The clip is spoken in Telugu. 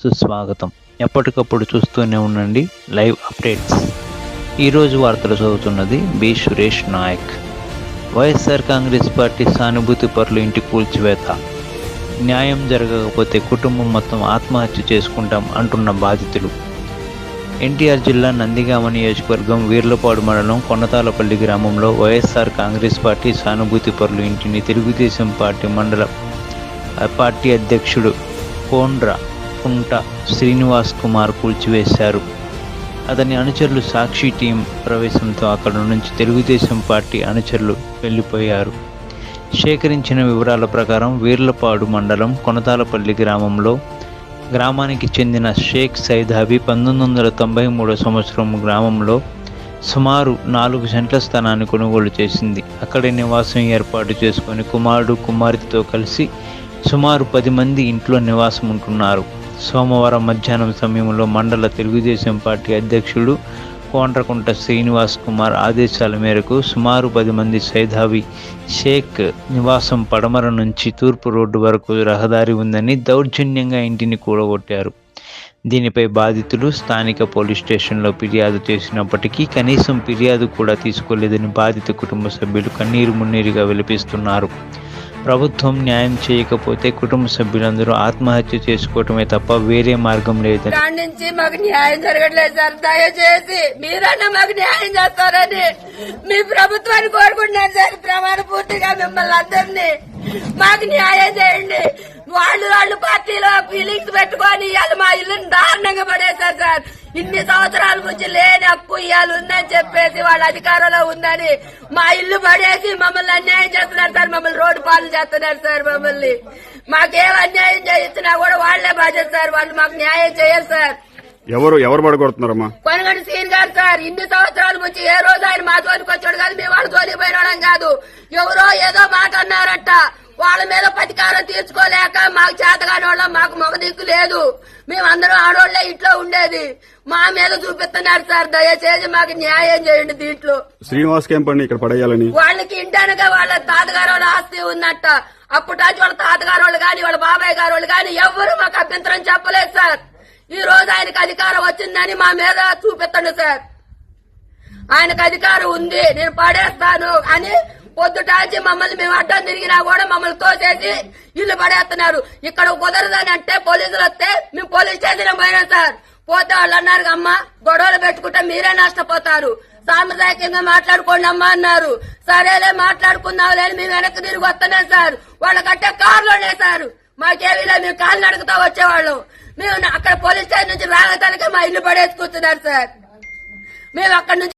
సుస్వాగతం. ఎప్పటికప్పుడు చూస్తూనే ఉండండి లైవ్ అప్డేట్స్. ఈరోజు వార్తలు చదువుతున్నది బి సురేష్ నాయక్. వైఎస్ఆర్ కాంగ్రెస్ పార్టీ సానుభూతి పరులు ఇంటి కూల్చివేత. న్యాయం జరగకపోతే కుటుంబం మొత్తం ఆత్మహత్య చేసుకుంటాం అంటున్న బాధితులు. ఎన్టీఆర్ జిల్లా నందిగామ నియోజకవర్గం వీర్లపాడు మండలం కొన్నతాలపల్లి గ్రామంలో వైఎస్ఆర్ కాంగ్రెస్ పార్టీ సానుభూతి పరులు ఇంటిని తెలుగుదేశం పార్టీ మండల పార్టీ అధ్యక్షుడు కోండ్ర కుంట శ్రీనివాస్ కుమార్ కూల్చివేశారు. అతని అనుచరులు సాక్షి టీం ప్రవేశంతో అక్కడ నుంచి తెలుగుదేశం పార్టీ అనుచరులు వెళ్ళిపోయారు. సేకరించిన వివరాల ప్రకారం వీర్లపాడు మండలం కొనతాలపల్లి గ్రామానికి చెందిన షేక్ సైదాబి 1993 సంవత్సరం గ్రామంలో సుమారు 4 సెంట్ల స్థలాన్ని కొనుగోలు చేసింది. అక్కడే నివాసం ఏర్పాటు చేసుకొని కుమారుడు కుమార్తెతో కలిసి సుమారు 10 మంది ఇంట్లో నివాసం ఉంటున్నారు. సోమవారం మధ్యాహ్నం సమయంలో మండల తెలుగుదేశం పార్టీ అధ్యక్షుడు కోండ్రకుంట శ్రీనివాస్ కుమార్ ఆదేశాల మేరకు సుమారు 10 మంది సైదాబి షేక్ నివాసం పడమర నుంచి తూర్పు రోడ్డు వరకు రహదారి ఉందని దౌర్జన్యంగా ఇంటిని కూలగొట్టారు. దీనిపై బాధితులు స్థానిక పోలీస్ స్టేషన్లో ఫిర్యాదు చేసినప్పటికీ కనీసం ఫిర్యాదు కూడా తీసుకోలేదని బాధిత కుటుంబ సభ్యులు కన్నీరు మున్నీరుగా విలపిస్తున్నారు. ప్రభుత్వం న్యాయం చేయకపోతే కుటుంబ సభ్యులందరూ ఆత్మహత్య చేసుకోవటమే తప్ప వేరే మార్గం లేదని. దాని నుంచి మాకు న్యాయం జరగట్లేదు సార్. దయచేసి మీరన్నా మాకు న్యాయం చేస్తారని మీ ప్రభుత్వాన్ని కోరుకుంటున్నాను సార్. ప్రమాణ పూర్తిగా మిమ్మల్ని అందరినీ మాకు న్యాయం చేయండి. వాళ్ళు పార్టీలో ఫీలింగ్స్ పెట్టుకొని ఇవాళ మా ఇల్లుని దారుణంగా పడేశారు సార్. ఇన్ని సంవత్సరాల నుంచి లేని హక్కు ఇవాళ ఉందని చెప్పేసి వాళ్ళ అధికారంలో ఉందని మా ఇల్లు పడేసి మమ్మల్ని అన్యాయం చేస్తున్నారు సార్. మమ్మల్ని రోడ్డు పాలు చేస్తున్నారు సార్. మమ్మల్ని మాకేం అన్యాయం చేయించినా కూడా వాళ్లే బాధ్యత సార్. వాళ్ళు మాకు న్యాయం చేయరు సార్. ఎవరు పడగొడుతున్నారమ్మా? కొనగండి సీన్ గారు సార్. ఇన్ని సంవత్సరాల నుంచి ఏ రోజు ఆయన మా తోలికి వచ్చాడు కాదు, మేము వాళ్ళ తోలికి పోయినాడం కాదు. ఎవరో ఏదో మాట అన్నారట, వాళ్ళ మీద ప్రతీకారం తీర్చుకోలేక మాకు చేతగాని వాళ్ళం, మాకు మగ దిక్కు లేదు, మేమందరం ఆడోళ్లే ఇంట్లో ఉండేది, మా మీద చూపిస్తున్నారు సార్. దయచేసి మాకు న్యాయం చేయండి. దీంట్లో శ్రీనివాస్ కేం పని ఇక్కడ పడేయాలని వాళ్ళకి ఇంటనగా వాళ్ళ తాతగారు వాళ్ళ ఆస్తి ఉందట. అప్పటి వాళ్ళ తాతగారు వాళ్ళు గాని వాళ్ళ బాబాయ్ గారు వాళ్ళు గాని ఎవ్వరు మాకు అభ్యంతరం చెప్పలేదు సార్. ఈ రోజు ఆయనకు అధికారం వచ్చిందని మా మీద చూపిస్తాడు సార్. ఆయనకు అధికారం ఉంది, నేను పడేస్తాను అని పొద్దుటాచి మమ్మల్ని మేము అడ్డం తిరిగినా కూడా మమ్మల్ని తోసేసి ఇల్లు పడేస్తున్నారు. ఇక్కడ కుదరదని అంటే పోలీసులు వస్తే మేము పోలీస్ స్టేషన్ పోయినాం సార్. పోతే వాళ్ళు అన్నారు, అమ్మ గొడవలు పెట్టుకుంటే మీరే నష్టపోతారు, సాంప్రదాయకంగా మాట్లాడుకోండి అమ్మా అన్నారు. సరేలే మాట్లాడుకుందాం లేని మేము వెనక్కి తిరిగి వస్తున్నాం సార్. వాళ్ళ కట్టే కారులోనే సార్. మాకేవీలో మేము కాళ్ళు నడుకుతా వచ్చేవాళ్ళం. మేము అక్కడ పోలీస్ స్టేషన్ నుంచి రాగతానికే మా ఇల్లు పడేసి కూర్చున్నారు సార్. మేము అక్కడి నుంచి